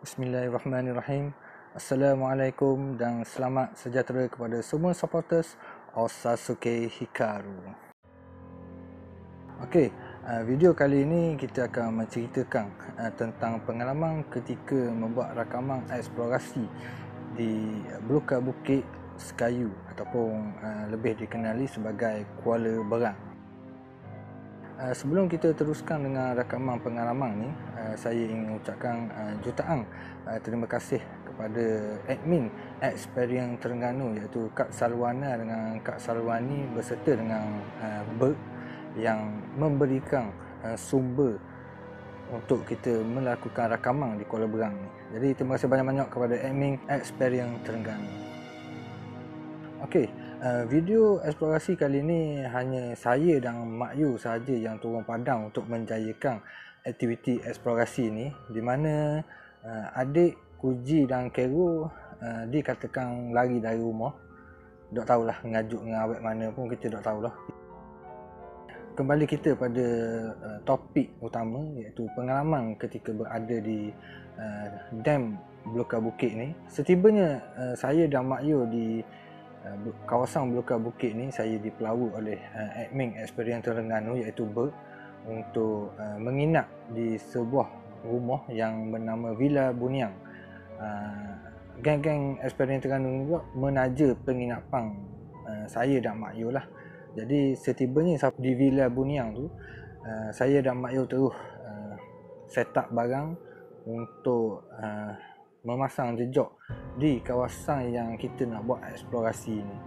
Bismillahirrahmanirrahim. Assalamualaikum dan selamat sejahtera kepada semua supporters Osasuke Hikaru. Okey, video kali ini kita akan menceritakan tentang pengalaman ketika membuat rakaman eksplorasi di Belukar Bukit Sekayu ataupun lebih dikenali sebagai Kuala Berang. Sebelum kita teruskan dengan rakaman pengalaman ni, saya ingin ucapkan jutaan terima kasih kepada admin Experience Terengganu iaitu Kak Salwana dengan Kak Salwani berserta dengan Bert yang memberikan sumber untuk kita melakukan rakaman di Kuala Berang ni. Jadi terima kasih banyak-banyak kepada admin Experience Terengganu. Okey, video eksplorasi kali ini hanya saya dan Mak Yu sahaja yang turun padang untuk menjayakan aktiviti eksplorasi ni, di mana adik Kuji dan Kero dikatakan lari dari rumah. Tak tahulah ngajuk dengan awet mana pun, kita tak tahulah. Kembali kita pada topik utama iaitu pengalaman ketika berada di dam Belukar Bukit ni. Setibanya saya dan Mak Yu di kawasan Belukar Bukit ni, saya dipelawa oleh admin Experience Terengganu iaitu Bert untuk menginap di sebuah rumah yang bernama Villa Buniang. Geng-geng Experience Terengganu juga menaja penginapan saya dan Mak Yu lah. Jadi setibanya di Villa Buniang tu, saya dan Mak Yu terus set up barang untuk memasang jejak di kawasan yang kita nak buat eksplorasi ni.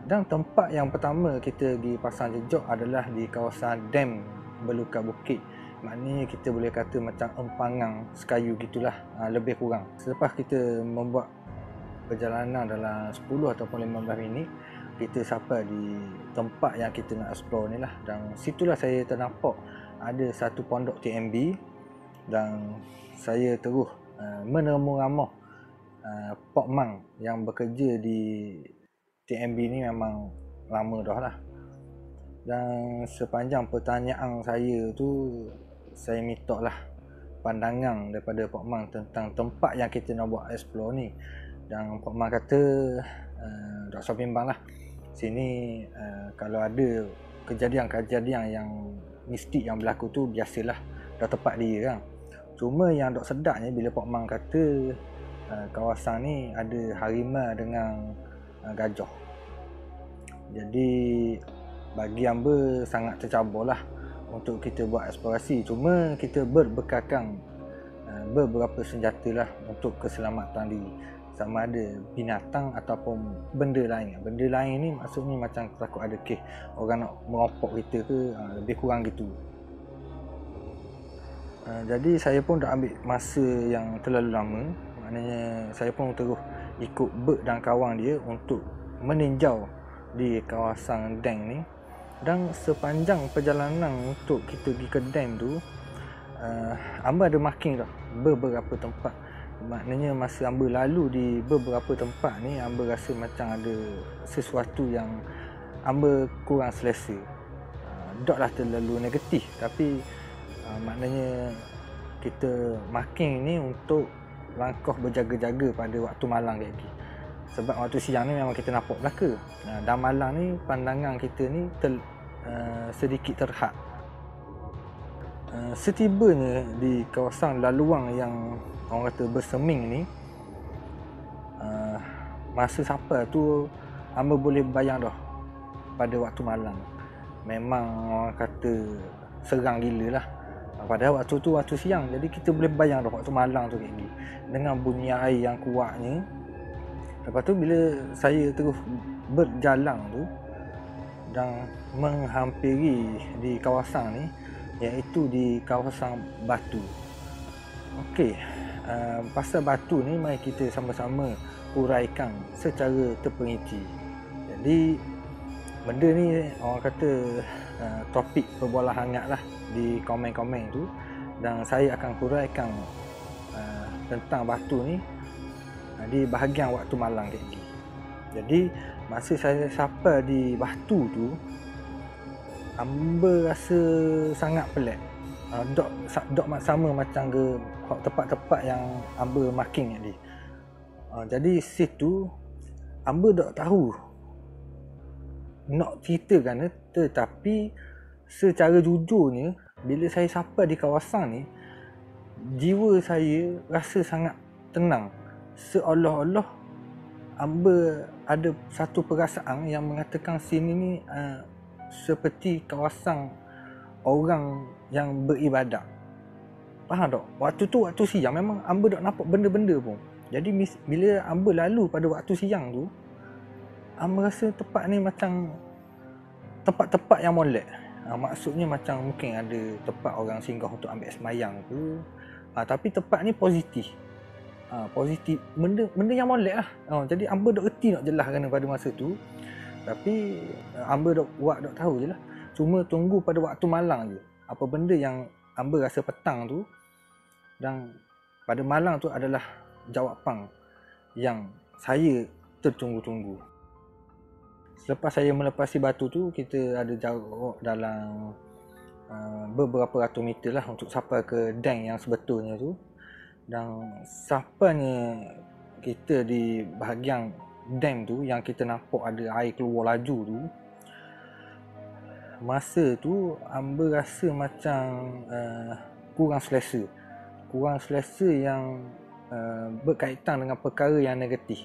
Dan tempat yang pertama kita pergi pasang jejak adalah di kawasan dam Belukar Bukit. Maknanya kita boleh kata macam empangang Sekayu gitulah, lebih kurang. Selepas kita membuat perjalanan dalam 10 ataupun 15 minit, kita sampai di tempat yang kita nak explore ni lah. Dan situlah saya ternampak ada satu pondok TMB, dan saya terus menemu ramah Pok Mang yang bekerja di TMB ni memang lama dah lah. Dan sepanjang pertanyaan saya tu, saya minta lah pandangan daripada Pok Mang tentang tempat yang kita nak buat explore ni. Dan Pok Mang kata tak usah bimbang lah, sini kalau ada kejadian-kejadian yang mistik yang berlaku tu biasalah, dah tempat dia kan. Cuma yang dok sedapnya bila Pok Mang kata kawasan ni ada harimau dengan gajah. Jadi bagi hamba sangat tercabarlah untuk kita buat eksplorasi. Cuma kita berbekalkan beberapa senjata lah untuk keselamatan diri. Sama ada binatang ataupun benda lain. Benda lain ni maksudnya macam takut ada kes orang nak merompok kita ke, lebih kurang gitu. Jadi saya pun dah ambil masa yang terlalu lama. Maknanya saya pun terus ikut Bert dan kawan dia untuk meninjau di kawasan dam ni. Dan sepanjang perjalanan untuk kita pergi ke dam tu, hamba ada marking dah beberapa tempat. Maknanya masa hamba lalu di beberapa tempat ni, hamba rasa macam ada sesuatu yang hamba kurang selesa. Taklah terlalu negatif, tapi maknanya kita marking ni untuk langkah berjaga-jaga pada waktu malam kayak gini. Sebab waktu siang ni memang kita nampak belaka. Dan malam ni pandangan kita ni sedikit terhad. Setibanya di kawasan laluan yang orang kata berseming ni, masa sampai tu hamba boleh bayang dah pada waktu malam memang orang kata seram gila lah. Padahal waktu tu waktu siang, jadi kita boleh bayang dah waktu malam tu kayak gini dengan bunyi air yang kuatnya. Lepas tu bila saya terus berjalan tu dan menghampiri di kawasan ni, iaitu di kawasan batu. Okey, pasal batu ni mari kita sama-sama uraikan secara terperinci. Jadi benda ni orang kata topik perbualan hangat lah di komen-komen tu, dan saya akan huraikan tentang batu ni di bahagian waktu malam kayak gini. Jadi masa saya sampai di batu tu, hamba rasa sangat pelik. dok sama macam ke tempat-tempat yang Amba marking tadi. Jadi situ Amba dok tahu nak ceritakan, tetapi secara jujurnya bila saya sampai di kawasan ni, jiwa saya rasa sangat tenang. Seolah-olah Amba ada satu perasaan yang mengatakan sini ni seperti kawasan orang yang beribadat. Faham tak? Waktu tu waktu siang memang Amba tak nampak benda-benda pun. Jadi bila Amba lalu pada waktu siang tu, Amba rasa tempat ni macam tempat-tempat yang molek. Maksudnya macam mungkin ada tempat orang singgah untuk ambil semayang ke. Tapi tempat ni positif. Positif, benda yang molek lah. Jadi Amba tak erti nak jelaskan pada masa tu. Tapi Amba dok tahu je lah. Cuma tunggu pada waktu malang je. Apa benda yang Amba rasa petang tu, dan pada malang tu adalah jawapan yang saya tertunggu-tunggu. Selepas saya melepasi batu tu, kita ada jarak dalam beberapa ratus meter lah untuk sampai ke dam yang sebetulnya tu. Dan sampainya kita di bahagian dam tu, yang kita nampak ada air keluar laju tu, masa tu Amba rasa macam kurang selesa yang berkaitan dengan perkara yang negatif.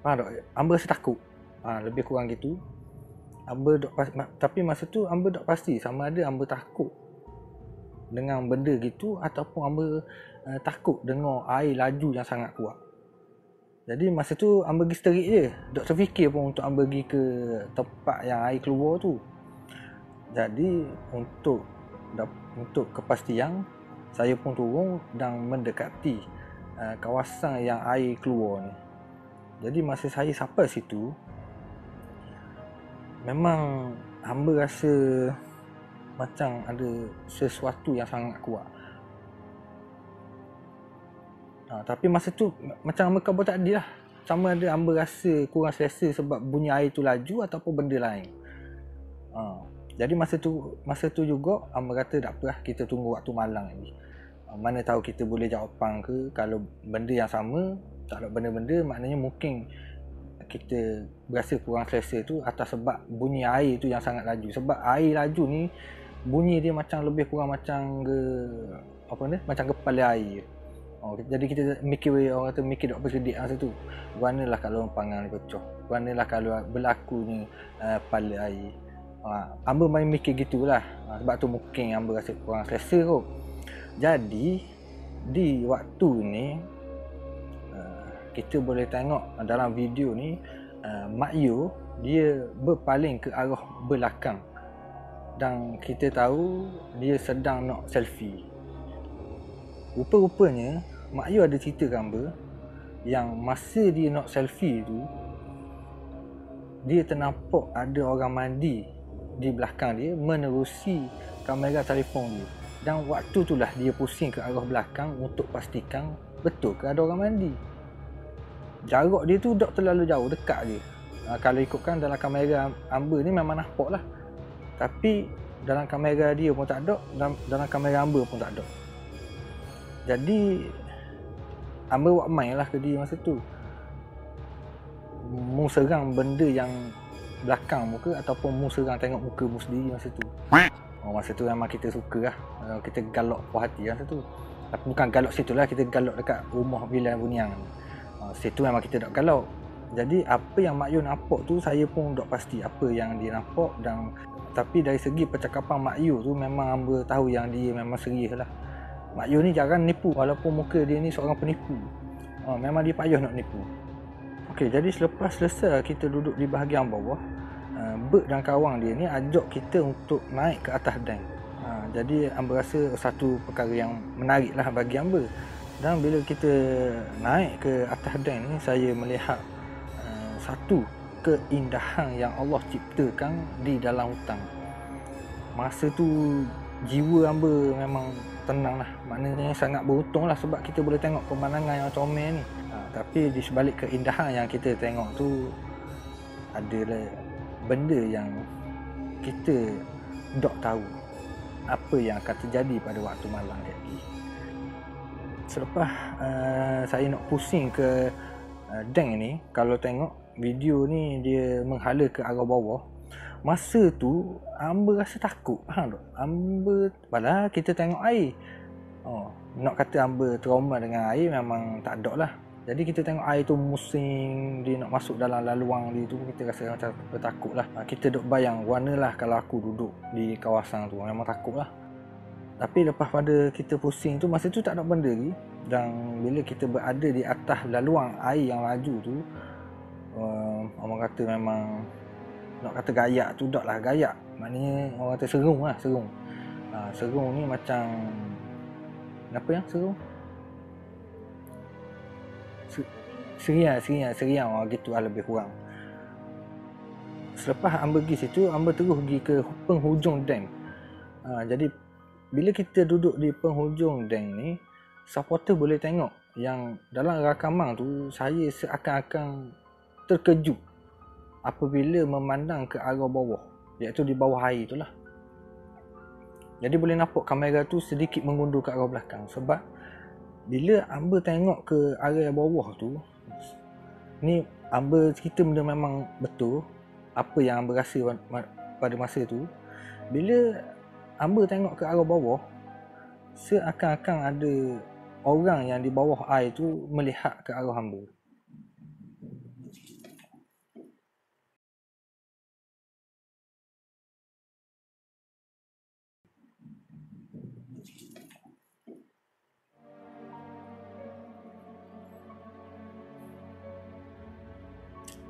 Faham tak? Amba rasa takut. Lebih kurang gitu. Tapi masa tu Amba tak pasti sama ada Amba takut dengan benda gitu ataupun Amba takut dengar air laju yang sangat kuat. Jadi masa tu Amba pergi sterik je. Tak terfikir pun untuk Amba pergi ke tempat yang air keluar tu. Jadi untuk kepastian, saya pun turun dan mendekati kawasan yang air keluar ni. Jadi masa saya sampai situ, memang Amba rasa macam ada sesuatu yang sangat kuat. Tapi masa tu macam Amba khabar tadi lah, sama ada Amba rasa kurang selesa sebab bunyi air tu laju ataupun benda lain. Jadi masa tu juga Amba kata tak apalah, kita tunggu waktu malang lagi. Mana tahu kita boleh jawapan ke. Kalau benda yang sama, tak ada benda-benda, maknanya mungkin kita berasa kurang selesa tu atas sebab bunyi air tu yang sangat laju. Sebab air laju ni bunyi dia macam lebih kurang macam macam kepala air. Jadi kita mikir, orang kata mikir dok bersedik masa tu. Guanalah kalau pangang ni pecah. Guanalah kalau berlaku ni kepala air. Amba main mikir gitulah. Sebab tu mungkin Amba rasa kurang selesa kot. Jadi di waktu ni kita boleh tengok dalam video ni, Mak Yu dia berpaling ke arah belakang dan kita tahu dia sedang nak selfie. Rupa-rupanya Mak Yu ada cerita ke Amba yang masa dia nak selfie tu, dia ternampak ada orang mandi di belakang dia menerusi kamera telefon dia. Dan waktu itulah dia pusing ke arah belakang untuk pastikan betul ke ada orang mandi. Jarak dia tu tak terlalu jauh, dekat je. Kalau ikutkan dalam kamera Amba ni memang nampak lah. Tapi dalam kamera dia pun tak ada, dalam kamera Amba pun tak ada. Jadi Amba buat main lah ke dia masa tu. Mu serang benda yang belakang muka ataupun mu serang tengok muka mu sendiri masa tu. Masa tu memang kita suka lah. Kita galak puas hati masa tu. Tapi bukan galak situ lah, kita galak dekat rumah Bila Buniang. Situ memang kita tak galak. Jadi apa yang Mak Yu nampak tu, saya pun tak pasti apa yang dia nampak. Tapi dari segi percakapan Mak Yu tu, memang Amba tahu yang dia memang serius lah. Mak Yu ni jarang nipu, walaupun muka dia ni seorang penipu. Memang dia payah nak nipu. Okey, jadi selepas selesai kita duduk di bahagian bawah, Bert dan kawan dia ni ajak kita untuk naik ke atas dam. Jadi Amba rasa satu perkara yang menarik lah bagi Amba. Dan bila kita naik ke atas dam ni, saya melihat satu keindahan yang Allah ciptakan di dalam hutan. Masa tu jiwa Amba memang tenang lah. Maknanya sangat beruntung lah sebab kita boleh tengok pemandangan yang comel ni. Tapi di sebalik keindahan yang kita tengok tu, ada benda yang kita tak tahu. apa yang akan terjadi pada waktu malam lagi. Selepas saya nak pusing ke tank ni, kalau tengok video ni dia menghala ke arah bawah, masa tu hamba rasa takut. Faham tak? Hamba, padahal kita tengok air. Nak kata hamba trauma dengan air memang tak ada lah. Jadi kita tengok air tu musing, dia nak masuk dalam laluang dia tu, kita rasa macam takut lah. Kita duk bayang warna lah kalau aku duduk di kawasan tu, memang takut lah. Tapi lepas pada kita pusing tu, masa tu tak ada benda lagi. Dan bila kita berada di atas laluang air yang laju tu, orang kata memang, nak kata gayak tu tak lah gayak. Maknanya orang kata serung lah, serung. Serung ni macam, apa yang serung? Seriang gitu lah lebih kurang. Selepas hamba pergi situ, hamba terus pergi ke penghujung dam. Jadi bila kita duduk di penghujung dam ni, supporter boleh tengok yang dalam rakaman tu saya seakan-akan terkejut apabila memandang ke arah bawah, iaitu di bawah air tu lah. Jadi boleh nampak kamera tu sedikit mengundur ke arah belakang, sebab bila hamba tengok ke arah bawah tu, ni hamba cerita benda memang betul apa yang hamba rasa pada masa tu. Bila hamba tengok ke arah bawah, seakan-akan ada orang yang di bawah air tu melihat ke arah hamba.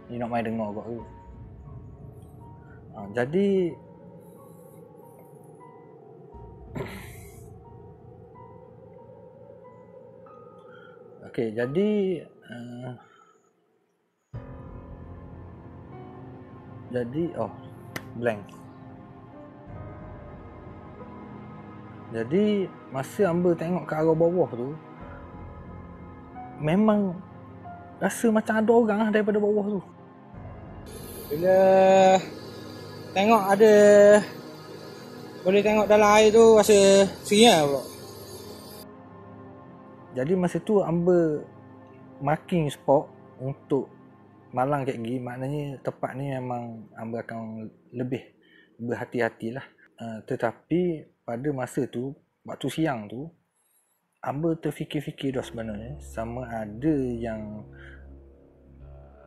Ni nak main dengar kot tu. Jadi okey, jadi blank. Jadi masa hamba tengok ke arah bawah tu, memang rasa macam ada orang lah daripada bawah tu. Bila tengok ada, boleh tengok dalam air tu, rasa seria pula. Jadi masa tu hamba marking spot untuk malang kat gigi. Maknanya tempat ni memang hamba akan lebih berhati-hatilah. Tetapi pada masa tu, waktu siang tu, hamba terfikir-fikir dah sebenarnya sama ada yang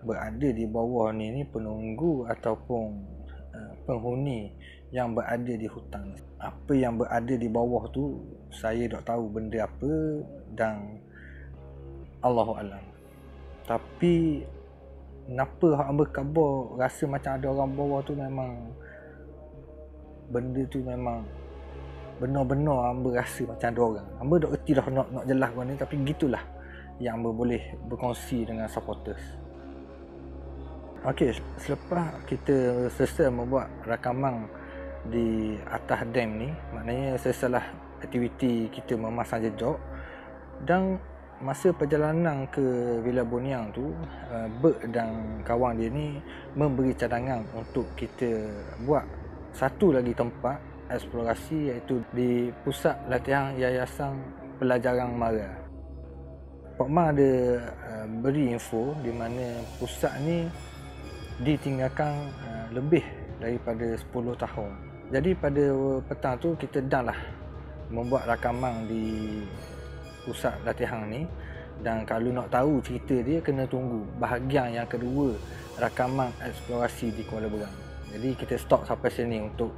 berada di bawah ni penunggu ataupun penghuni yang berada di hutan. Apa yang berada di bawah tu saya tak tahu benda apa dan Allahualam. Tapi kenapa hamba khabar rasa macam ada orang bawah tu, memang benda tu memang benar-benar hamba rasa macam ada orang. Hamba tak erti dah nak jelas ni, tapi gitulah yang hamba boleh berkongsi dengan supporters. Okey, selepas kita selesai membuat rakaman di atas dam ni, maknanya selesailah aktiviti kita memasang jejak, dan masa perjalanan ke Villa Buniang tu, Bert dan kawan dia ni memberi cadangan untuk kita buat satu lagi tempat eksplorasi, iaitu di pusat latihan Yayasan Pelajaran Mara. Pak Ma ada beri info di mana pusat ni ditinggalkan lebih daripada 10 tahun. Jadi pada petang tu kita dah lah membuat rakaman di pusat latihan ni, dan kalau nak tahu cerita dia kena tunggu bahagian yang kedua rakaman eksplorasi di Kuala Berang. Jadi kita stop sampai sini untuk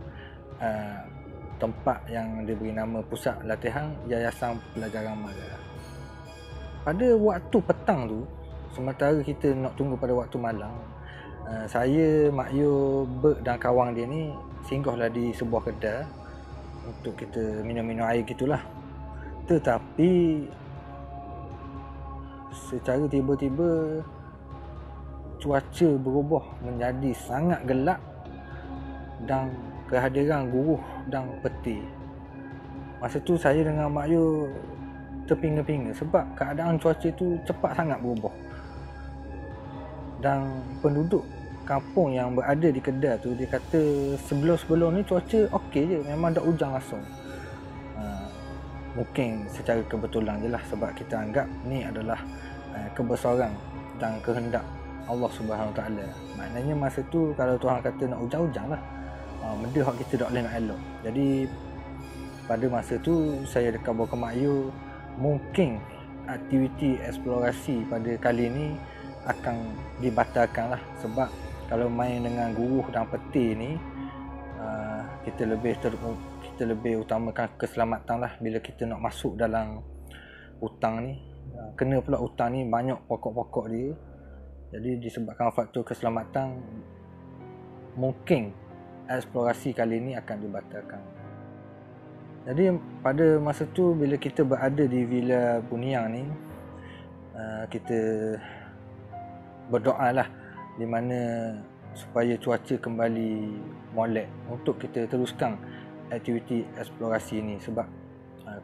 tempat yang diberi nama Pusat Latihan Yayasan Pelajaran Mara. Pada waktu petang tu, sementara kita nak tunggu pada waktu malam, saya, Mak Yu, Bert dan kawan dia ni singgahlah di sebuah kedai untuk kita minum-minum air gitulah. Tetapi secara tiba-tiba cuaca berubah menjadi sangat gelap dan kehadiran guruh dan peti. Masa tu saya dengan Mak Yu terpinga-pinga sebab keadaan cuaca tu cepat sangat berubah. Dan penduduk kampung yang berada di kedai tu, dia kata sebelum-sebelum ni cuaca okey je, memang tak hujan langsung. mungkin secara kebetulan je lah, sebab kita anggap ni adalah kebesaran dan kehendak Allah Subhanahu Wa Taala. Maknanya masa tu kalau Tuhan kata nak hujan-hujan lah, benda hak kita tak boleh nak elok. Jadi pada masa tu saya dekat bawa ke Mak Yu, mungkin aktiviti eksplorasi pada kali ni akan dibatalkan lah, sebab kalau main dengan guruh dan peti ni kita lebih utamakan keselamatan lah. Bila kita nak masuk dalam hutang ni, kena pula hutang ni banyak pokok-pokok dia, jadi disebabkan faktor keselamatan mungkin eksplorasi kali ni akan dibatalkan. Jadi pada masa tu bila kita berada di Villa Buniang ni, kita berdoa lah di mana supaya cuaca kembali molek untuk kita teruskan aktiviti eksplorasi ni. Sebab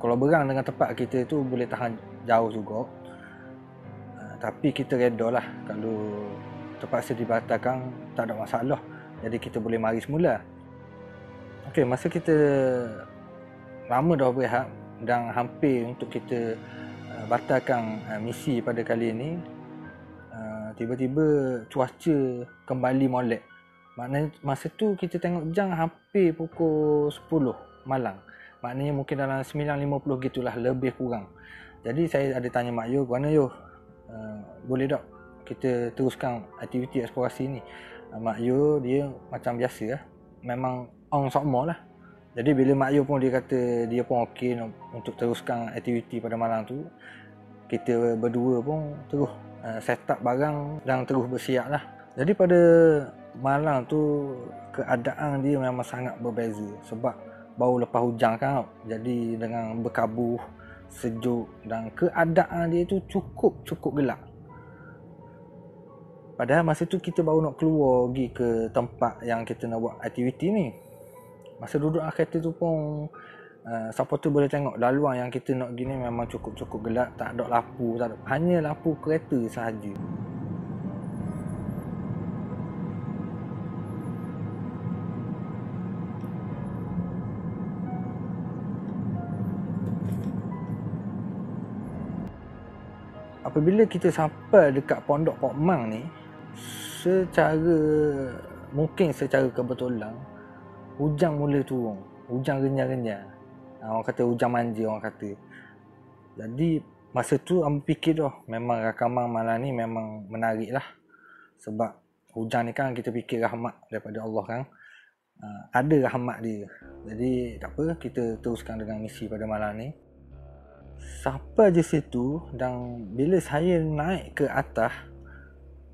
kalau berang dengan tempat kita tu boleh tahan jauh juga, tapi kita reda lah kalau terpaksa dibatalkan, tak ada masalah, jadi kita boleh mari semula. Okey, masa kita lama dah berehat dan hampir untuk kita batalkan misi pada kali ini, tiba-tiba cuaca kembali molek. Maknanya masa tu kita tengok jam hampir pukul 10 malam. Maknanya mungkin dalam 9.50 gitulah, lebih kurang. Jadi saya ada tanya Mak Yu, "Mana Yu? Boleh tak kita teruskan aktiviti eksplorasi ni?" Mak Yu dia macam biasa lah, memang on sama lah. Jadi bila Mak Yu pun dia kata dia pun okey untuk teruskan aktiviti pada malam tu, kita berdua pun terus set up barang dan terus bersiap lah. Jadi pada malam tu keadaan dia memang sangat berbeza, sebab baru lepas hujan kan, jadi dengan berkabut, sejuk, dan keadaan dia tu cukup gelap. Padahal masa tu kita baru nak keluar pergi ke tempat yang kita nak buat aktiviti ni. Masa duduk dalam kereta tu pun siapa tu boleh tengok laluan yang kita nak pergi ni memang cukup gelap, tak ada lampu, hanya lampu kereta sahaja. Apabila kita sampai dekat Pondok Pok Mang ni, secara kebetulan hujan mula turun, hujan renyah-renyah. Orang kata hujan manja orang kata. Jadi masa tu aku fikir dah, memang rakaman malam ni memang menarik lah. Sebab hujan ni kan kita fikir rahmat daripada Allah kan. Ada rahmat dia. Jadi tak apa, kita teruskan dengan misi pada malam ni. Sampai je situ, dan bila saya naik ke atas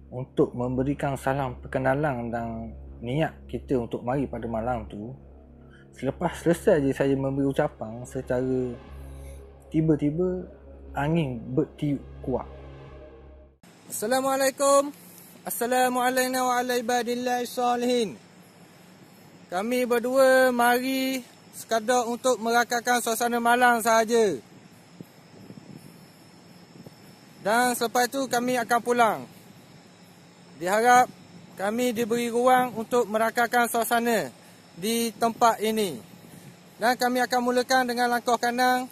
untuk memberikan salam perkenalan dan niat kita untuk mari pada malam tu, selepas selesai je saya memberi ucapan, secara tiba-tiba angin bertiup kuat. Assalamualaikum. Assalamualaikum wa ala ibadillahi salihin. Kami berdua mari sekadar untuk merakamkan suasana malam sahaja. Dan selepas itu kami akan pulang. Diharap kami diberi ruang untuk merakamkan suasana di tempat ini. Dan kami akan mulakan dengan langkah kanan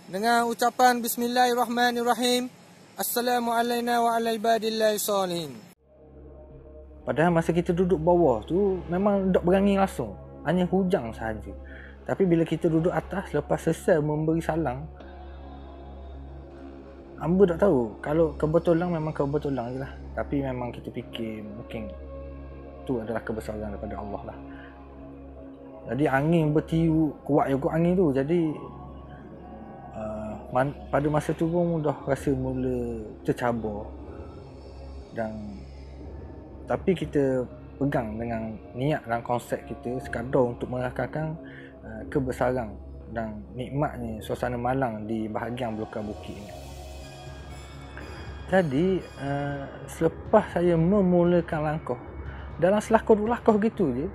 dengan ucapan Bismillahirrahmanirrahim. Assalamualaikum wa ala ibadillahi salihin. Padahal masa kita duduk bawah tu memang tak berangin langsung, hanya hujan sahaja. Tapi bila kita duduk atas, lepas selesai memberi salam, hamba tak tahu, kalau kebetulan memang kebetulan je lah. Tapi memang kita fikir mungkin tu adalah kebesaran daripada Allah lah. Jadi angin bertiup kuat juga angin tu. Jadi pada masa tu pun dah rasa mula tercabar. Tapi kita pegang dengan niat dan konsep kita sekadar untuk merakamkan kebesaran dan nikmatnya suasana malam di bahagian belakang bukit ini. Jadi selepas saya memulakan langkah, dalam selakor-langkah gitu je,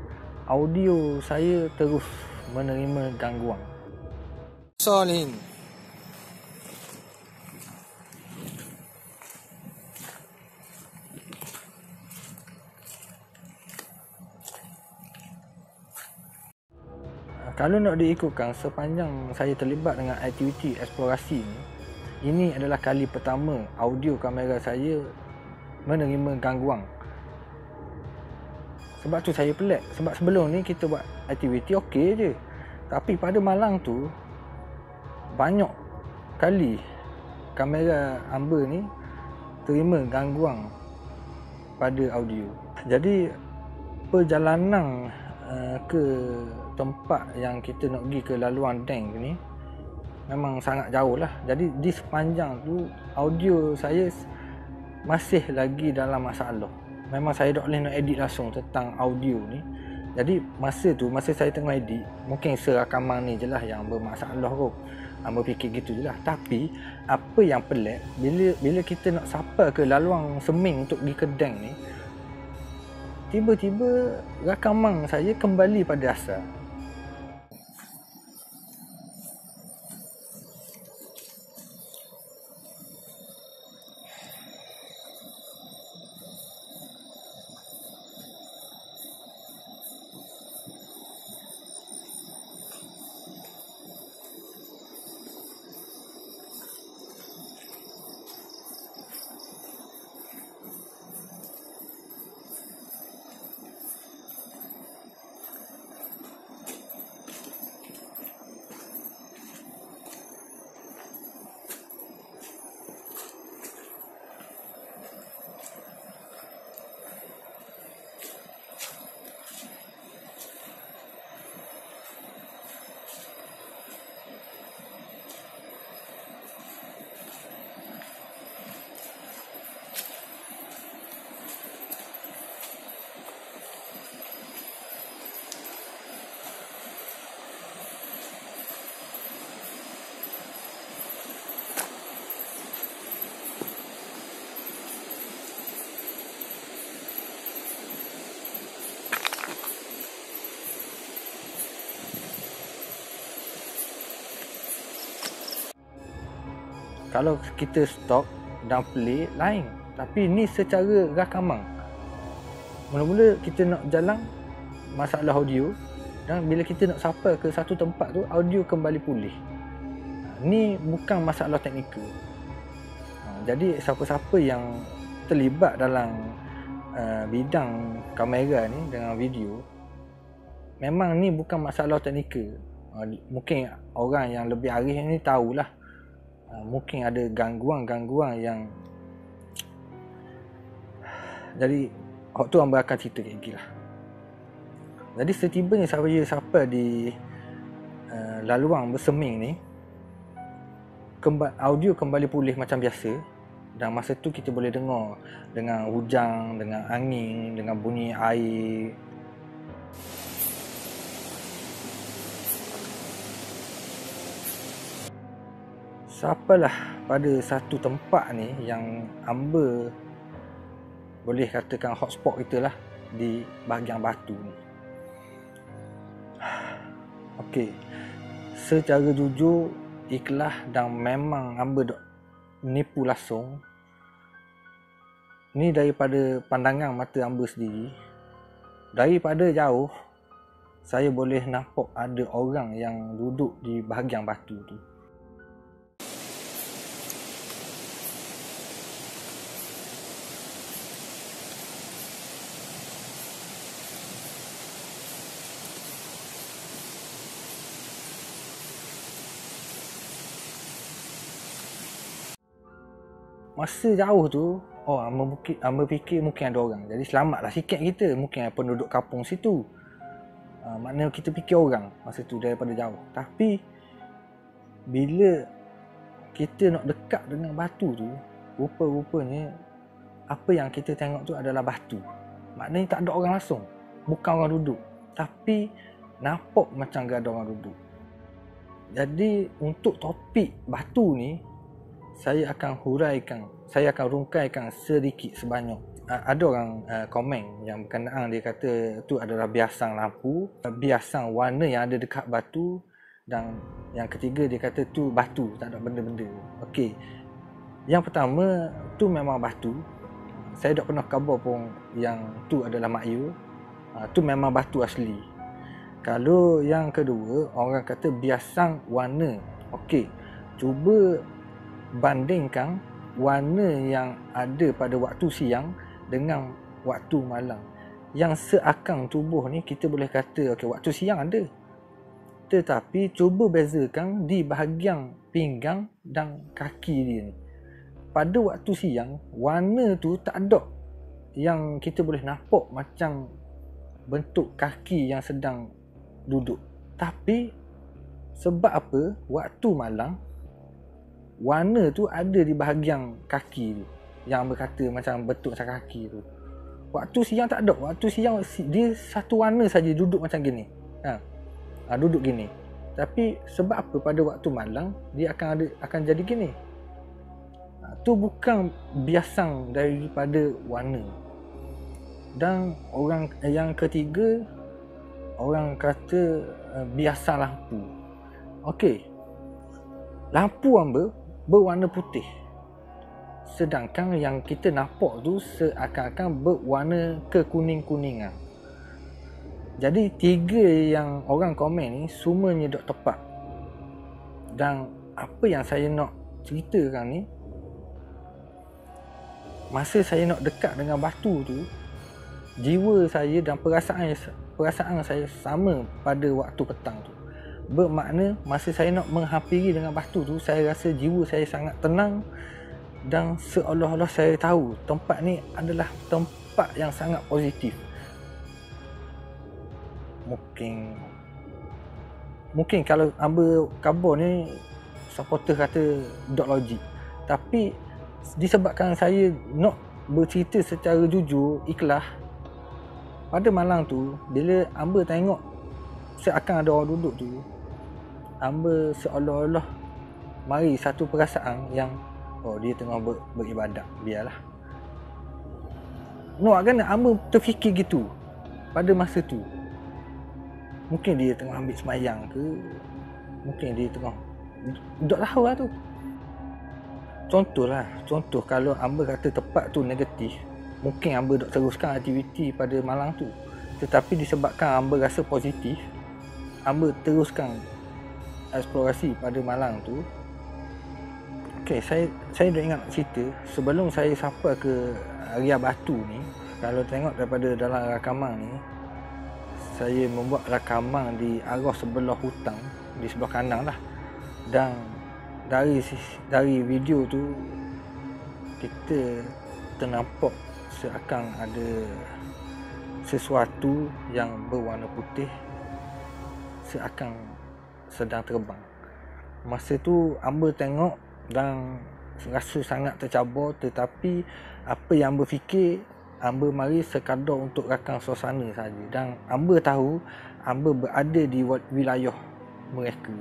audio saya terus menerima gangguan. Salihin. Kalau nak diikutkan, sepanjang saya terlibat dengan aktiviti eksplorasi ni, ini adalah kali pertama audio kamera saya menerima gangguan. Sebab tu saya pelik. Sebab sebelum ni kita buat aktiviti okey je. Tapi pada malang tu, banyak kali kamera Amber ni terima gangguan pada audio. Jadi perjalanan ke tempat yang kita nak pergi ke laluan Deng ni memang sangat jauh lah. Jadi di sepanjang tu audio saya masih lagi dalam masalah. Memang saya tak boleh nak edit langsung tentang audio ni. Jadi masa saya tengah edit, mungkin serakaman ni je lah yang bermasalah kot. Ambil fikir gitu je lah. Tapi apa yang pelik, bila kita nak sapa ke laluan Seming untuk pergi ke Deng ni, tiba-tiba rakaman saya kembali pada asal. Kalau kita stop dan play lain, tapi ni secara rakaman. Mula-mula kita nak jalan masalah audio, dan bila kita nak sapa ke satu tempat tu, audio kembali pulih. Ni bukan masalah teknikal. Jadi siapa-siapa yang terlibat dalam bidang kamera ni dengan video, memang ni bukan masalah teknikal. Mungkin orang yang lebih arif ni tahulah. Mungkin ada gangguan-gangguan yang, jadi waktu Amber akan cerita lagi lah. Jadi setibanya saya sampai di laluan Berseming ni, audio kembali pulih macam biasa. Dan masa tu kita boleh dengar dengan hujan, dengan angin, dengan bunyi air. Sampailah pada satu tempat ni yang Amber boleh katakan hotspot kita lah, di bahagian batu ni. Okey, secara jujur, ikhlas dan memang Amber dok nipu langsung. Ni daripada pandangan mata Amber sendiri. Daripada jauh, saya boleh nampak ada orang yang duduk di bahagian batu tu. Masa jauh tu, Amber fikir mungkin ada orang. Jadi selamatlah sikit kita, mungkin penduduk kampung situ. Maknanya kita fikir orang masa tu daripada jauh. Tapi bila kita nak dekat dengan batu tu, rupa-rupanya apa yang kita tengok tu adalah batu. Maknanya tak ada orang langsung, bukan orang duduk, tapi nampak macam ada orang duduk. Jadi untuk topik batu ni, saya akan rungkaikan sedikit sebanyak. Ada orang komen yang berkenaan, dia kata tu adalah biasang lampu, biasang warna yang ada dekat batu, dan yang ketiga dia kata tu batu, tak ada benda-benda. Okey, yang pertama tu memang batu. Saya tak pernah khabar pun yang tu adalah mak you. Tu memang batu asli. Kalau yang kedua, orang kata biasang warna. Okey, cuba bandingkan warna yang ada pada waktu siang dengan waktu malam. Yang seakang tubuh ni kita boleh kata okey, waktu siang ada. Tetapi cuba bezakan di bahagian pinggang dan kaki dia ni. Pada waktu siang, warna tu tak ada yang kita boleh nampak macam bentuk kaki yang sedang duduk. Tapi sebab apa? Waktu malam, warna tu ada di bahagian kaki tu, yang berkata macam bentuk macam kaki tu. Waktu siang tak ada. Waktu siang dia satu warna saja, duduk macam gini. Duduk gini. Tapi sebab apa pada waktu malam dia akan jadi gini? Tu bukan biasang daripada warna. Dan orang yang ketiga, orang kata biasang lampu. Okey. Lampu amber berwarna putih. Sedangkan yang kita nampak tu seakan-akan berwarna kekuning-kuningan. Jadi tiga yang orang komen ni semuanya dok tepat. Dan apa yang saya nak ceritakan ni, masa saya nak dekat dengan batu tu, jiwa saya dan perasaan saya sama pada waktu petang tu. Bermakna masa saya nak menghampiri dengan batu tu, saya rasa jiwa saya sangat tenang dan seolah-olah saya tahu tempat ni adalah tempat yang sangat positif. Mungkin kalau Amber khabar ni supporter kata dok logik, tapi disebabkan saya nak bercerita secara jujur, ikhlas, pada malam tu bila Amber tengok seakan ada orang duduk tu, Amber seolah-olah mari satu perasaan yang dia tengah beribadat, biarlah. Kan Amber terfikir gitu pada masa tu. Mungkin dia tengah ambil semayang ke, mungkin dia tengah, tak tahu lah tu. Contoh kalau Amber kata tempat tu negatif, mungkin Amber dok teruskan aktiviti pada malam tu. Tetapi disebabkan Amber rasa positif, Amber teruskan eksplorasi pada malam tu. Okey, saya dah ingat cerita sebelum saya sampai ke area batu ni. Kalau tengok daripada dalam rakaman ni, saya membuat rakaman di arah sebelah hutang, di sebelah kanan lah. Dan dari video tu kita ternampak seakan ada sesuatu yang berwarna putih seakan sedang terbang. Masa tu Amber tengok dan rasa sangat tercabar, tetapi apa yang Amber fikir, Amber mari sekadar untuk rakam suasana saja. Dan Amber tahu Amber berada di wilayah mereka.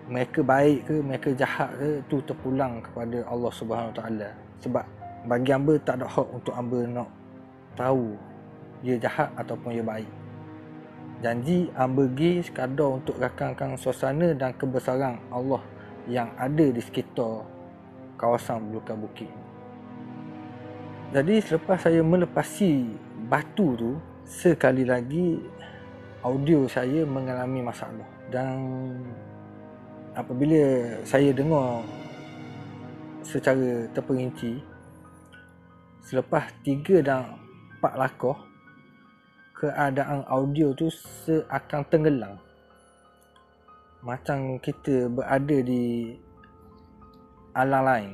Mereka baik ke, mereka jahat ke, tu terpulang kepada Allah Subhanahu Taala. Sebab bagi Amber tak ada hak untuk Amber nak tahu dia jahat ataupun dia baik. Janji Amber pergi sekadar untuk rakamkan suasana dan kebesaran Allah yang ada di sekitar kawasan Bulukan Bukit. Jadi selepas saya melepasi batu tu, sekali lagi audio saya mengalami masalah. Dan apabila saya dengar secara terperinci, selepas 3 dan 4 langkah, keadaan audio tu seakan tenggelam. Macam kita berada di alam lain.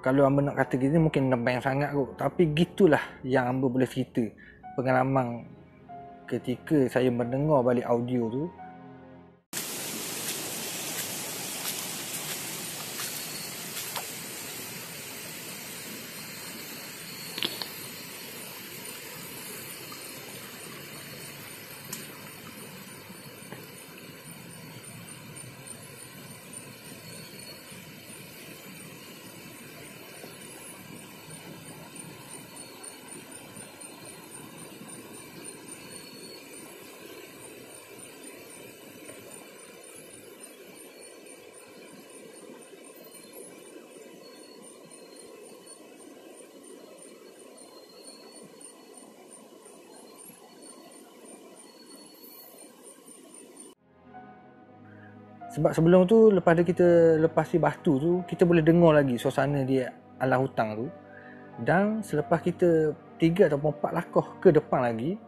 Kalau Amber nak kata gini mungkin nebang sangat kot, tapi gitulah yang Amber boleh cerita pengalaman ketika saya mendengar balik audio tu. Sebab sebelum tu lepas kita lepasi batu tu, kita boleh dengar lagi suasana di alam hutang tu. Dan selepas kita 3 ataupun 4 langkah ke depan lagi,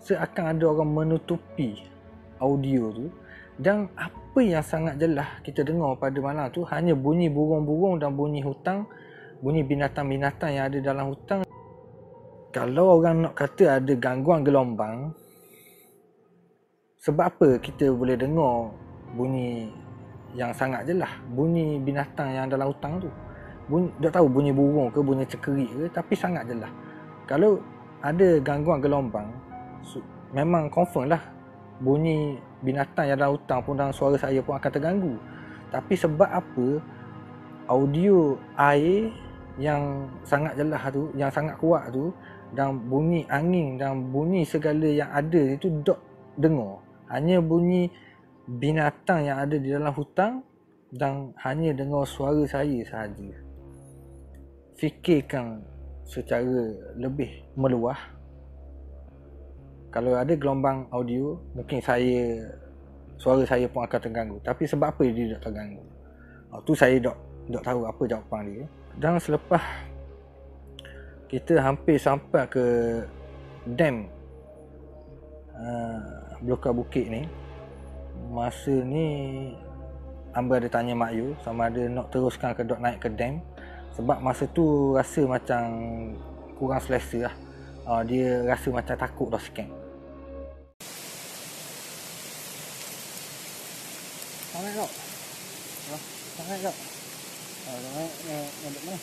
seakan ada orang menutupi audio tu. Dan apa yang sangat jelas kita dengar pada malam tu hanya bunyi burung-burung dan bunyi hutang, bunyi binatang-binatang yang ada dalam hutang. Kalau orang nak kata ada gangguan gelombang, sebab apa kita boleh dengar bunyi yang sangat jelas, bunyi binatang yang dalam hutang tu? Tak tahu bunyi burung ke, bunyi cekerik ke, tapi sangat jelas. Kalau ada gangguan gelombang, memang confirm lah bunyi binatang yang dalam hutang pun dan suara saya pun akan terganggu. Tapi sebab apa audio air yang sangat jelas tu, yang sangat kuat tu, dan bunyi angin dan bunyi segala yang ada itu tak dengar. Hanya bunyi binatang yang ada di dalam hutang dan hanya dengar suara saya sahaja. Fikirkan secara lebih meluas. Kalau ada gelombang audio, mungkin suara saya pun akan terganggu. Tapi sebab apa dia tak terganggu? Tu saya tak tahu apa jawapan dia. Dan selepas kita hampir sampai ke dam Blokar Bukit ni, masa ni hamba ada tanya Mak Yu sama ada nak teruskan ke dok naik ke dam. Sebab masa tu rasa macam kurang selesa lah. Dia rasa macam takut dah sikit. Naik tak? Naik tak? Naik mana?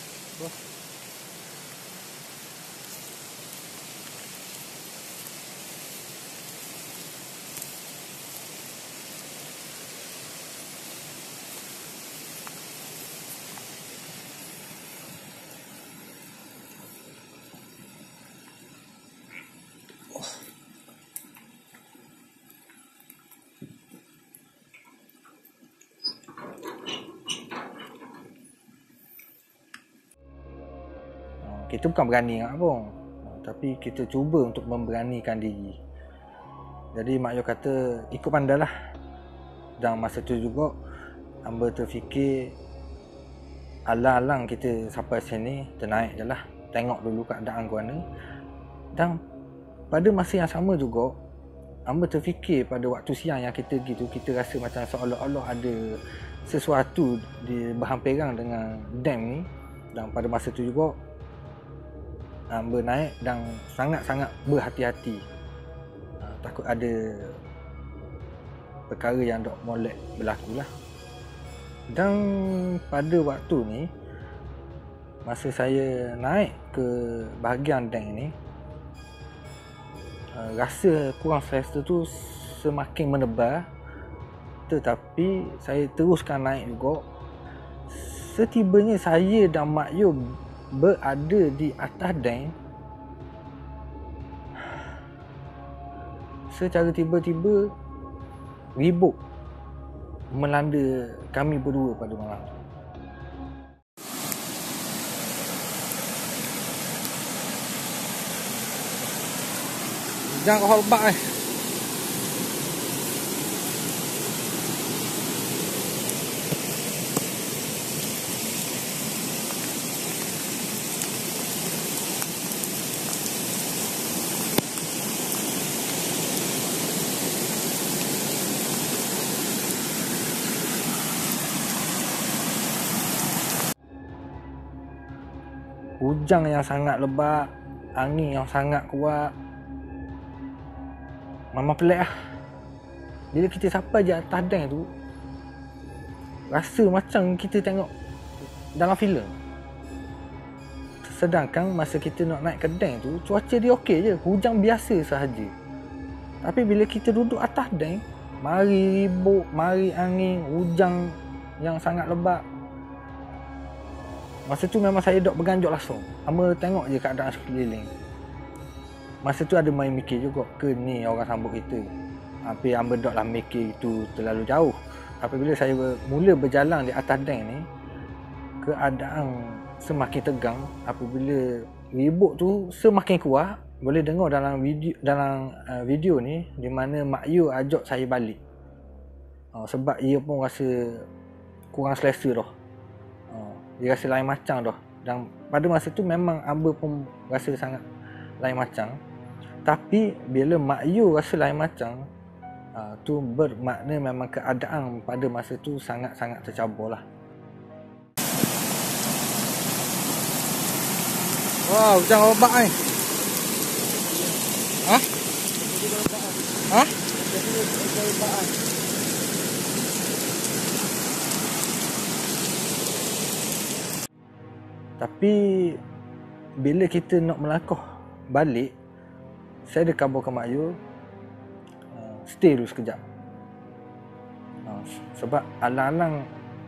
Kita bukan berani nak pun, tapi kita cuba untuk memberanikan diri. Jadi Mak Yu kata ikut pandai lah. Dan masa tu juga hamba terfikir alang-alang kita sampai sini, kita naik je lah, tengok dulu keadaan guana. Dan pada masa yang sama juga hamba terfikir pada waktu siang yang kita pergi tu, kita rasa macam seolah-olah ada sesuatu di berhampiran dengan dam ni. Dan pada masa tu juga hamba naik dan sangat-sangat berhati-hati. Takut ada perkara yang tak molek berlaku lah. Dan pada waktu ni, masa saya naik ke bahagian dam ni, rasa kurang selesa tu semakin menebar. Tetapi saya teruskan naik juga. Setibanya saya dan Mak Yu berada di atas dam, secara tiba-tiba ribut melanda kami berdua pada malam tu. Jangan kau holbak Hujan yang sangat lebat, angin yang sangat kuat. Memang pelik lah. Bila kita sampai je atas dam tu, rasa macam kita tengok dalam filem. Sedangkan masa kita nak naik ke dam tu, cuaca dia okey je, hujan biasa sahaja. Tapi bila kita duduk atas dam, mari ribut, mari angin, hujan yang sangat lebat. Masa tu memang saya dok berganjok langsung. Hamba tengok je keadaan sekeliling. Masa tu ada main mikir juga, ke ni orang sambut kita. Tapi hamba doklah mikir itu terlalu jauh. Apabila saya mula berjalan di atas dam ni, keadaan semakin tegang. Apabila ribut tu semakin kuat, boleh dengar dalam video ni di mana Mak Yu ajak saya balik. Sebab ia pun rasa kurang selesa dah. Dia rasa lain macam dah. Dan pada masa tu memang Amba pun rasa sangat lain macam. Tapi bila Mak Yu rasa lain macam, tu bermakna memang keadaan pada masa tu sangat-sangat tercabur lah. Wah, hujan obat ni. Ha? Ha? Tapi bila kita nak melangkah balik, saya ada khabar ke Mak Yu, stay dulu sekejap. Sebab alang-alang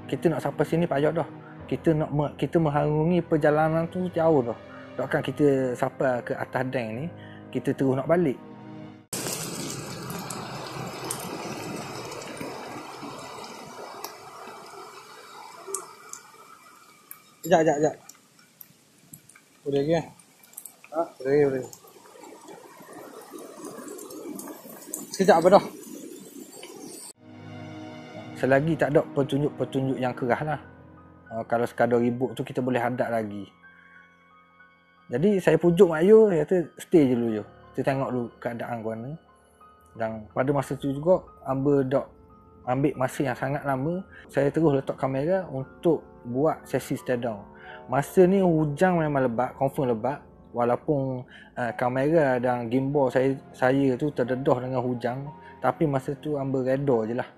kita nak sampai sini payah dah. Kita mengharungi perjalanan tu jauh dah. Takkan kita sampai ke atas dam ni, kita terus nak balik. Sekejap. Boleh lagi kan? Boleh. Sekejap apa dah? Selagi tak ada petunjuk-petunjuk yang keras lah. Kalau sekadar ribut tu kita boleh hadap lagi. Jadi saya pujuk Mak Yu, saya kata stay je dulu. Kita tengok dulu keadaan kau mana. Dan pada masa tu juga Amba dak ambil masa yang sangat lama. Saya terus letak kamera untuk buat sesi stay down. Masa ni hujan memang lebat, confirm lebat. Walaupun kamera dan gimbal saya tu terdedah dengan hujan, tapi masa tu Amba reda je lah.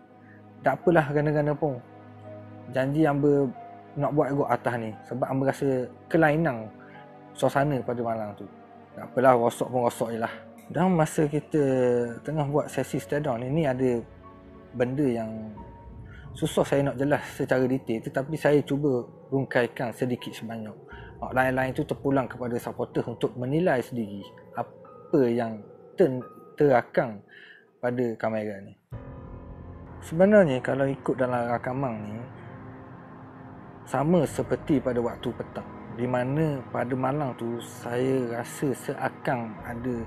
Tak apalah gana-gana pun. Janji Amba nak buat kat atas ni sebab Amba rasa kelainan suasana pada malam tu. Tak apalah, rosak pun rosak je lah. Dan masa kita tengah buat sesi stay down ni ada benda yang susah saya nak jelas secara detail, tetapi saya cuba rungkaikan sedikit sebanyak. Lain-lain tu terpulang kepada supporter untuk menilai sendiri apa yang terakam pada kamera ni. Sebenarnya kalau ikut dalam rakaman ni sama seperti pada waktu petang, di mana pada malam tu saya rasa seakan ada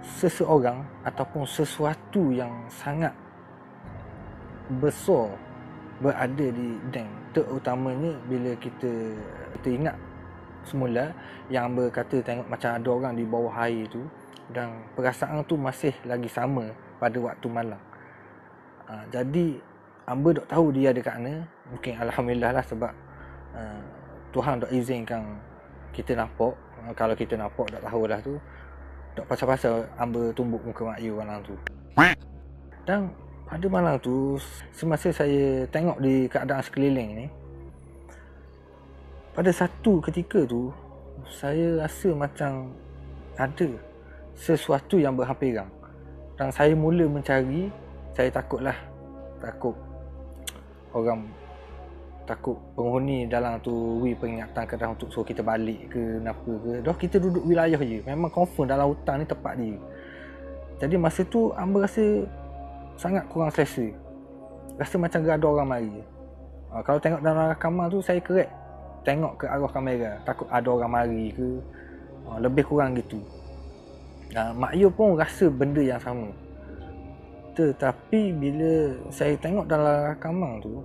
seseorang ataupun sesuatu yang sangat besar berada di dam. Terutamanya bila kita ingat semula yang Amba kata tengok macam ada orang di bawah air tu, dan perasaan tu masih lagi sama pada waktu malam. Jadi Amba tak tahu dia ada kat mana. Mungkin alhamdulillah lah sebab Tuhan tak izinkan kita nampak. Kalau kita nampak tak tahulah tu, tak pasal-pasal Amba tumbuk muka Mak Yu malam tu. Dan pada malam tu, semasa saya tengok di keadaan sekeliling ni, pada satu ketika tu saya rasa macam ada sesuatu yang berhampiran. Dan saya mula mencari. Saya takut penghuni dalam tu peringatan ke dah untuk suruh kita balik ke kenapa ke. Dah kita duduk wilayah je, memang confirm dalam hutan ni tempat dia. Jadi masa tu Amba rasa sangat kurang selesa. Rasa macam ada orang mari. Kalau tengok dalam rakaman tu saya kerek tengok ke arah kamera, takut ada orang mari ke. Lebih kurang gitu. Mak Yu pun rasa benda yang sama. Tetapi bila saya tengok dalam rakaman tu,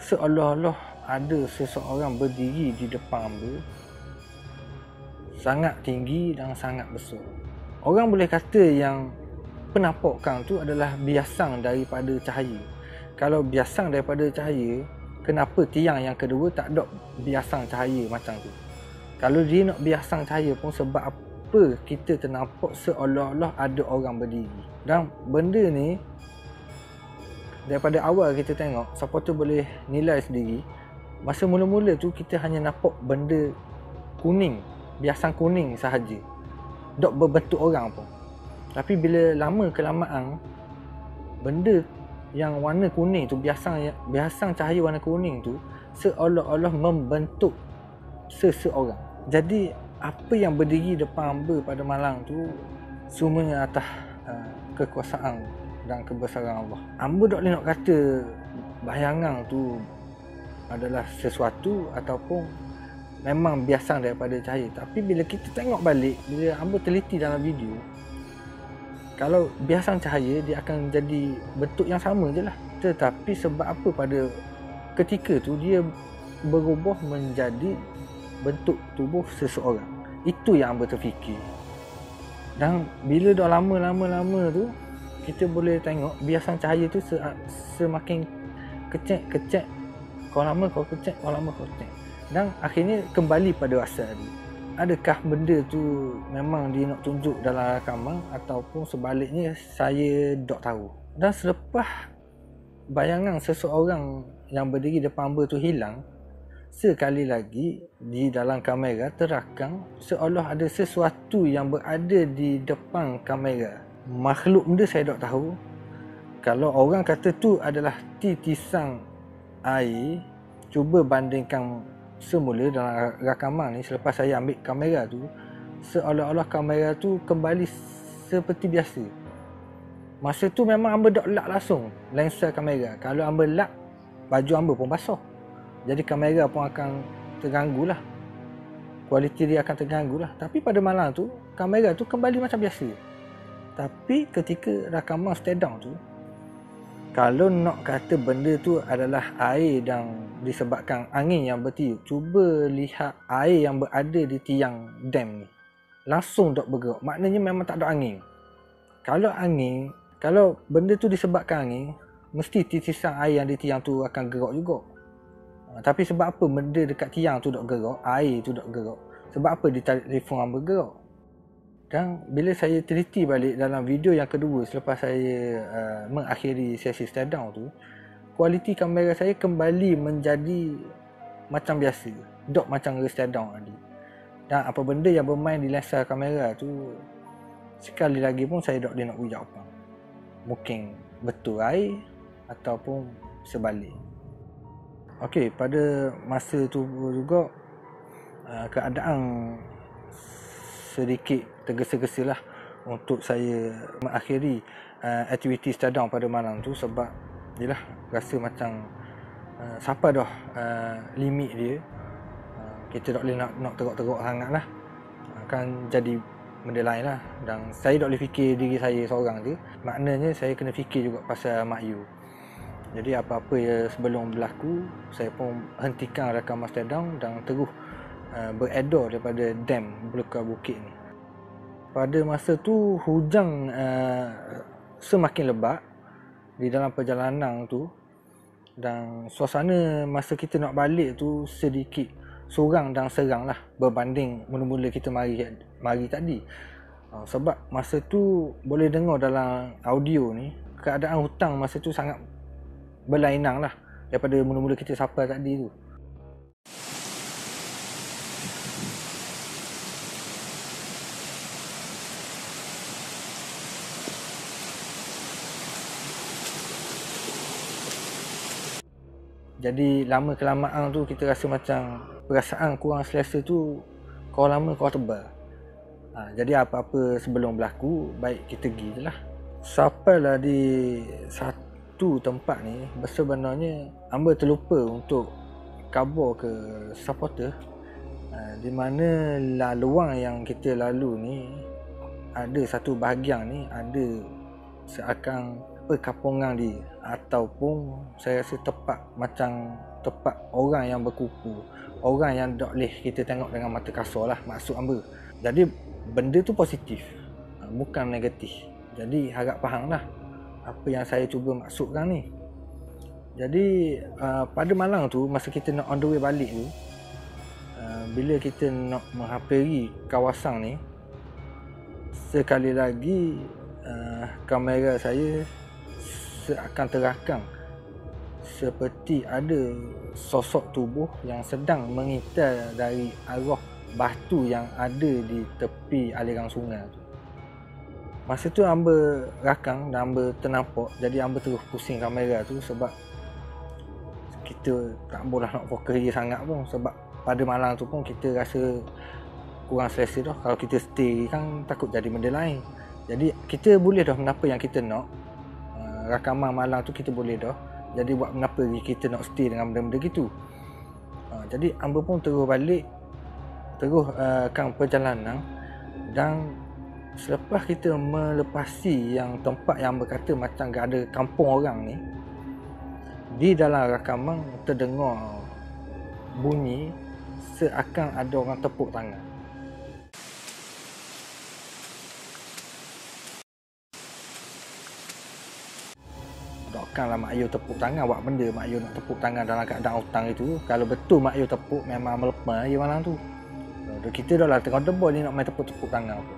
seolah-olah ada seseorang berdiri di depan Amba, sangat tinggi dan sangat besar. Orang boleh kata yang penampakan tu adalah biasang daripada cahaya. Kalau biasang daripada cahaya, kenapa tiang yang kedua tak ada biasang cahaya macam tu? Kalau dia nak biasang cahaya pun sebab apa kita ternampak seolah-olah ada orang berdiri. Dan benda ni daripada awal kita tengok, supporter boleh nilai sendiri. Masa mula-mula tu kita hanya nampak benda kuning, biasang kuning sahaja, tak berbentuk orang pun. Tapi bila lama kelamaan, benda yang warna kuning tu, biasang cahaya warna kuning tu seolah-olah membentuk seseorang. Jadi apa yang berdiri depan Amba pada malam tu semuanya atas kekuasaan dan kebesaran Allah. Amba tak boleh nak kata bayangan tu adalah sesuatu ataupun memang biasang daripada cahaya. Tapi bila kita tengok balik, bila Amba teliti dalam video, Kalau biasan cahaya, dia akan jadi bentuk yang sama je lah. Tetapi sebab apa pada ketika tu dia berubah menjadi bentuk tubuh seseorang. Itu yang hamba terfikir. Dan bila dah lama tu, kita boleh tengok biasan cahaya tu semakin kecek. Kau lama kau kecek. Dan akhirnya kembali pada asal dia. Adakah benda tu memang dia nak tunjuk dalam rakaman ataupun sebaliknya, saya tak tahu. Dan selepas bayangan seseorang yang berdiri depan hamba tu hilang, sekali lagi di dalam kamera terakam seolah ada sesuatu yang berada di depan kamera. Makhluk benda saya tak tahu. Kalau orang kata tu adalah titisan air, cuba bandingkan semula dalam rakaman ni, selepas saya ambil kamera tu, seolah-olah kamera tu kembali seperti biasa. Masa tu memang hamba tak lak langsung lensa kamera. Kalau hamba lak, baju hamba pun basah. Jadi kamera pun akan terganggu lah. Kualiti dia akan terganggu lah. Tapi pada malam tu, kamera tu kembali macam biasa. Tapi ketika rakaman stay down tu, kalau nak kata benda tu adalah air dan disebabkan angin yang bertiup, cuba lihat air yang berada di tiang dam ni. Langsung tak bergerak. Maknanya memang tak ada angin. Kalau benda tu disebabkan angin, mesti titisan air yang di tiang tu akan gerak juga. Tapi sebab apa benda dekat tiang tu tak gerak, air tu tak gerak? Sebab apa di telefon hamba gerak? Dan bila saya teliti balik dalam video yang kedua selepas saya mengakhiri sesi stand down tu, kualiti kamera saya kembali menjadi macam biasa. Tak macam stand down tadi. Dan apa benda yang bermain di lensa kamera tu, sekali lagi pun saya tak boleh nak ucap apa. Mungkin betul air ataupun sebalik. Okey, pada masa tu juga keadaan sedikit tergesa-gesa lah untuk saya mengakhiri aktiviti stand down pada malam tu, sebab yelah rasa macam sampai dah limit dia. Kita tak boleh nak teruk-teruk sangat lah, akan jadi benda lain lah. Dan saya tak boleh fikir diri saya seorang je, maknanya saya kena fikir juga pasal Mak Yu. Jadi apa-apa yang sebelum berlaku, saya pun hentikan rakaman stand down dan terus beredar daripada dam belukar bukit ni. Pada masa tu hujan semakin lebat di dalam perjalanan tu, dan suasana masa kita nak balik tu sedikit surang dan serang lah berbanding mula-mula kita mari tadi. Sebab masa tu boleh dengar dalam audio ni, keadaan hutang masa tu sangat berlainan lah daripada mula-mula kita sampai tadi tu. Jadi lama kelamaan tu kita rasa macam perasaan kurang selesa tu kau lama kau tebal. Jadi apa-apa sebelum berlaku, baik kita pergi je lah. Sampailah di satu tempat ni, sebenarnya hamba terlupa untuk khabar ke supporter, di mana laluan yang kita lalu ni ada satu bahagian ni ada seakan perkampungan dia, ataupun saya rasa tempat orang yang berkupu, orang yang tak boleh kita tengok dengan mata kasar lah maksud hamba. Jadi benda tu positif, bukan negatif. Jadi harap faham lah apa yang saya cuba maksudkan ni. Jadi pada malam tu masa kita nak on the way balik tu, bila kita nak menghampiri kawasan ni, sekali lagi kamera saya akan terakam seperti ada sosok tubuh yang sedang mengintai dari arah batu yang ada di tepi aliran sungai tu. Masa tu hamba rakam dan hamba ternampak, jadi hamba terus pusing kamera tu sebab kita tak boleh nak fokus dia sangat pun, sebab pada malam tu pun kita rasa kurang selesa dah. Kalau kita stay kan takut jadi benda lain. Jadi kita boleh dah menapa yang kita nak, rakaman malam tu kita boleh dah. Jadi buat kenapa kita nak stay dengan benda-benda gitu. Jadi hamba pun terus balik, terus kan perjalanan, dan Selepas kita melepasi yang tempat yang berkata macam ada kampung orang ni, di dalam rakaman terdengar bunyi seakan ada orang tepuk tangan. Takkanlah Mak Yu tepuk tangan, buat benda Mak Yu nak tepuk tangan dalam keadaan hutang itu. Kalau betul Mak Yu tepuk, memang melepas je malam tu. Kita dah lah tengah debol ni nak main tepuk-tepuk tangan apa.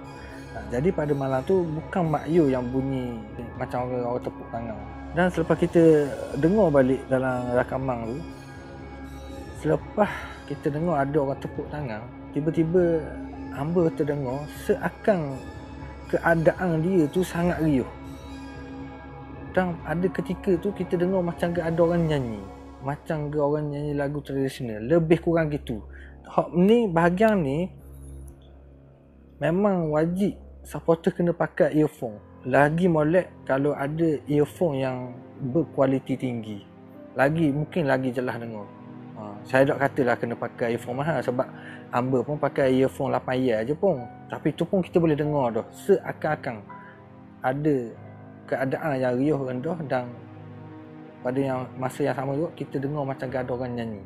Jadi pada malam tu bukan Mak Yu yang bunyi macam orang tepuk tangan. Dan selepas kita dengar balik dalam rakaman tu, selepas kita dengar ada orang tepuk tangan, tiba-tiba hamba terdengar seakan keadaan dia tu sangat riuh. Dan ada ketika tu kita dengar macam ada orang nyanyi. Macam orang nyanyi lagu tradisional. Lebih kurang gitu. Hak ni, bahagian ni memang wajib supporter kena pakai earphone. Lagi molek kalau ada earphone yang berkualiti tinggi. Mungkin lagi jelas dengar. Saya tak katalah kena pakai earphone mahal sebab hamba pun pakai earphone 8 je pun. Tapi tu pun kita boleh dengar dah. Seakan-akan ada keadaan yang riuh rendah dan pada masa yang sama juga kita dengar macam ada orang nyanyi.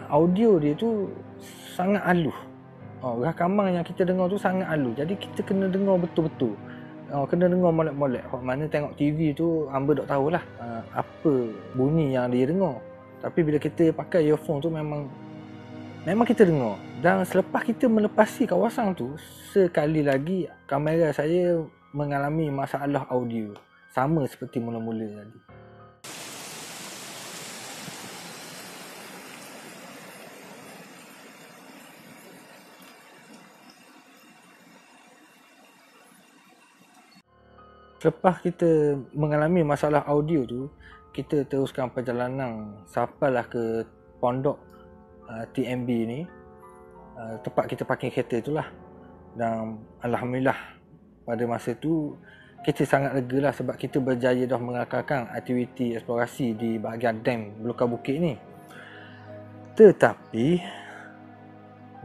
Audio dia tu sangat halus. Rakaman yang kita dengar tu sangat halus. Jadi kita kena dengar betul-betul. Kena dengar molek-molek. Hak mana tengok TV tu hamba tak tahulah apa bunyi yang dia dengar. Tapi bila kita pakai earphone tu memang kita dengar. Dan selepas kita melepasi kawasan tu, sekali lagi kamera saya mengalami masalah audio. Sama seperti mula-mula tadi. Selepas kita mengalami masalah audio tu, kita teruskan perjalanan sampailah ke pondok TMB ni, tempat kita parking kereta itulah. Dan alhamdulillah pada masa tu kita sangat lega lah sebab kita berjaya dah mengakalkan aktiviti eksplorasi di bahagian dam Belukar Bukit ni. Tetapi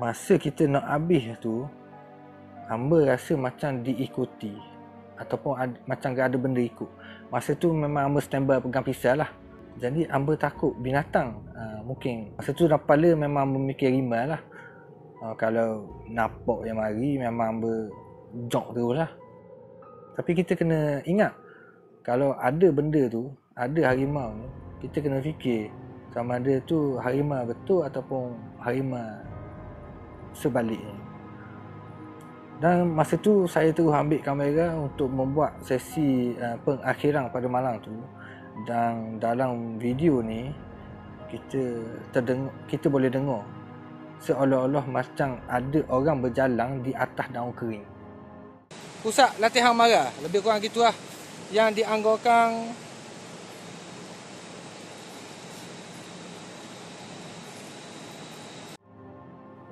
masa kita nak habis tu, hamba rasa macam diikuti ataupun macam ada benda ikut. Masa tu memang hamba standby pegang pisau lah. Jadi hamba takut binatang. Mungkin masa tu dalam kepala memang memikir rimau lah. Kalau nampak yang mari memang hamba jog terus lah. Tapi kita kena ingat, kalau ada benda tu, ada harimau ni, kita kena fikir sama ada tu harimau betul ataupun harimau sebaliknya. Dan masa tu saya terus ambil kamera untuk membuat sesi pengakhiran pada malam tu. Dan dalam video ni kita boleh dengar seolah-olah macam ada orang berjalan di atas daun kering. Pusat latihan marah, lebih kurang gitulah yang dianggarkan.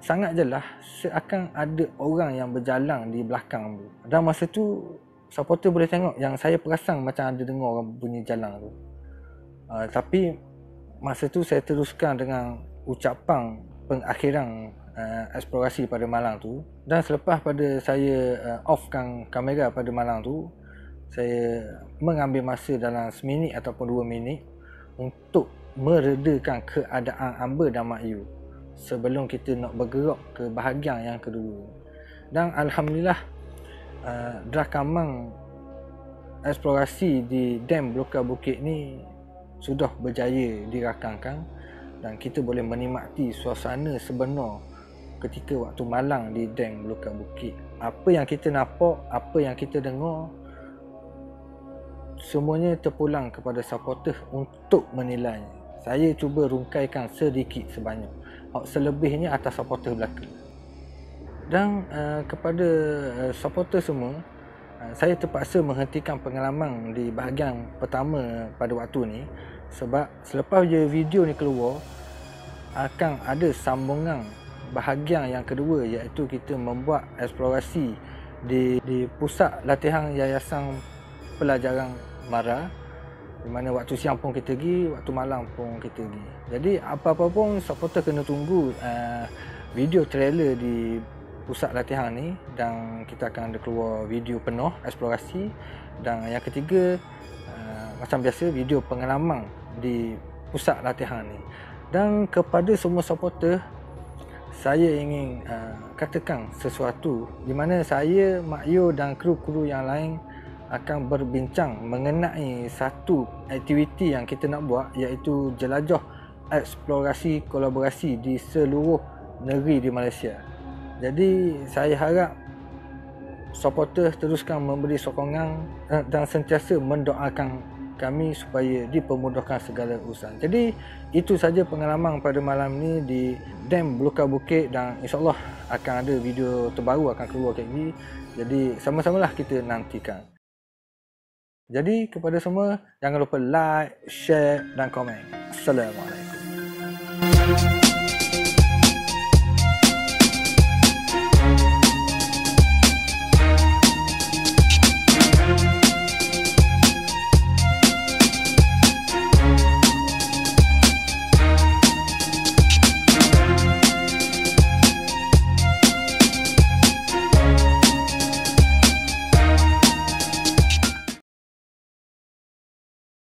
Sangat jelas seakan ada orang yang berjalan di belakang tu. Dan masa tu supporter boleh tengok yang saya perasan macam ada dengar orang bunyi jalan tu. Tapi masa tu saya teruskan dengan ucapan pengakhiran eksplorasi pada malam tu. Dan selepas pada saya offkan kamera pada malam tu, saya mengambil masa dalam seminit ataupun 2 minit untuk meredakan keadaan hamba dan Mak Yu sebelum kita nak bergerak ke bahagian yang kedua. Dan alhamdulillah rakaman eksplorasi di dam Belukar Bukit ni sudah berjaya dirakamkan dan kita boleh menikmati suasana sebenar ketika waktu malang di dam Belukar Bukit. Apa yang kita nampak, apa yang kita dengar, semuanya terpulang kepada supporter untuk menilainya. Saya cuba rungkaikan sedikit sebanyak. Selebihnya atas supporter belaka. Dan kepada supporter semua, saya terpaksa menghentikan pengalaman di bahagian pertama pada waktu ni Sebab selepas je video ni keluar, akan ada sambungan bahagian yang kedua, iaitu kita membuat eksplorasi di pusat latihan Yayasan Pelajaran Mara, di mana waktu siang pun kita pergi, waktu malam pun kita pergi. Jadi apa-apa pun supporter kena tunggu video trailer di pusat latihan ni, dan kita akan ada keluar video penuh eksplorasi. Dan yang ketiga, macam biasa, video pengalaman di pusat latihan ni. Dan kepada semua supporter, saya ingin katakan sesuatu di mana saya, Mak Yo dan kru-kru yang lain akan berbincang mengenai satu aktiviti yang kita nak buat, iaitu jelajah eksplorasi kolaborasi di seluruh negeri di Malaysia. Jadi saya harap supporter teruskan memberi sokongan dan sentiasa mendoakan kami supaya dipermudahkan segala urusan. Jadi itu saja pengalaman pada malam ni di Dam Belukar Bukit, dan insyaAllah akan ada video terbaru akan keluar lagi. Jadi sama-samalah kita nantikan. Jadi kepada semua, jangan lupa like, share dan komen. Assalamualaikum.